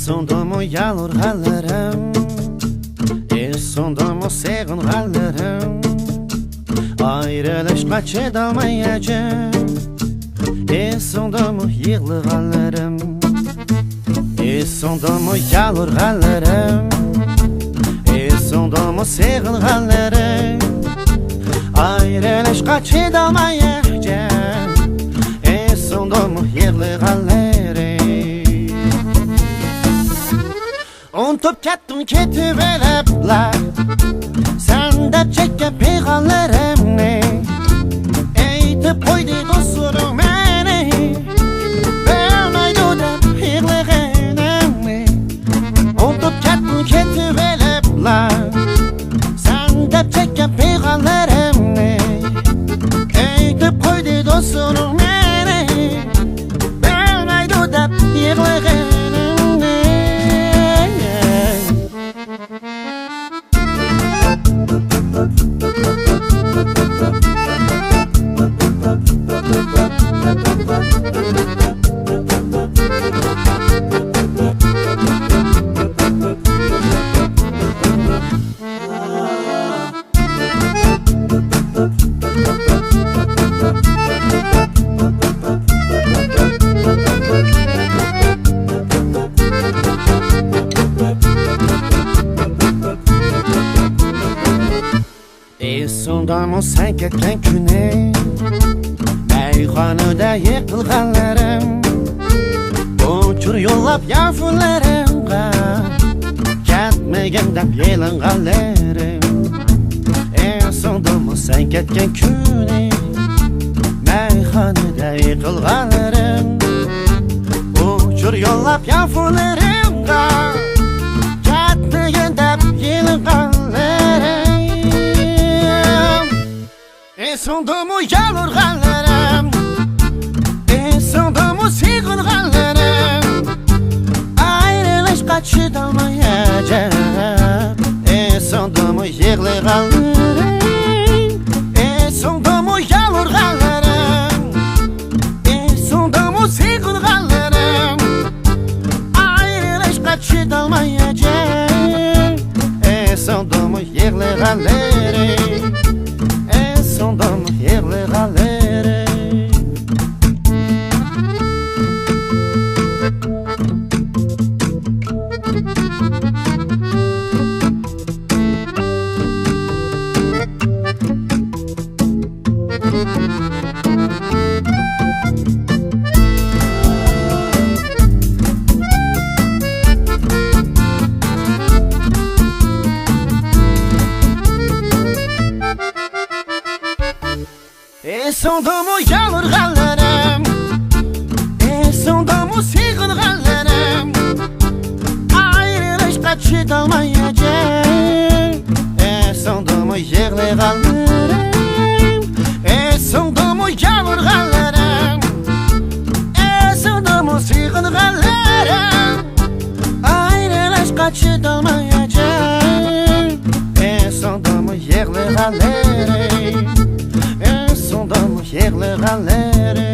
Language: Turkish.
sonda mı yalur hallerim, sonda mı sevin hallerim. Ayrılış kaçıdamayacağım, sonda mı yığlı hallerim, sonda mı yalur hallerim, sonda mı sevin hallerim. Ayrılış kaçıdamayacağım, sonda mı yığlı hallerim. Unutup kettim ketivelepler, sen de çekip peygamlerimni. Eytip koydu dostlarım beni, vermeydi de yığlığınımni. Unutup kettim ketivelepler, sen de çekip peygamlerimni. Eytip koydu dostlarım beni, vermeydi de yığlığınımni. Sonda mı sen ketken küne, meyhanede yıkılganlarım. Uçur yollap yavrularımga, ketmegen dep yelinganlarım. Sonda mı sen ketken küne, meyhanede yıkılganlarım. Uçur yollap yavrularımga, ketmegen dep yelinganlarım. Sonda mı yalur hallerim, sonda mı sevgin hallerim. Ayrılış kaçıdamayacağım, sonda mı yığlı hallerim. Sonda mı yalur hallerim, sonda mı sevgin hallerim. Ayrılış kaçıdamayacağım, sonda mı yığlı hallerim. Sonda mı yığlı hallerim. Sonda mı yalur hallerim, sonda mı sevgin hallerim. Ayrılış kaçıdamayacağım, sonda mı yığlı hallerim. Sonda mı yalur hallerim, sonda mı sevgin hallerim. Ayrılış kaçıdamayacağım, sonda mı yığlı hallerim. Sonda mı yığlı hallerim.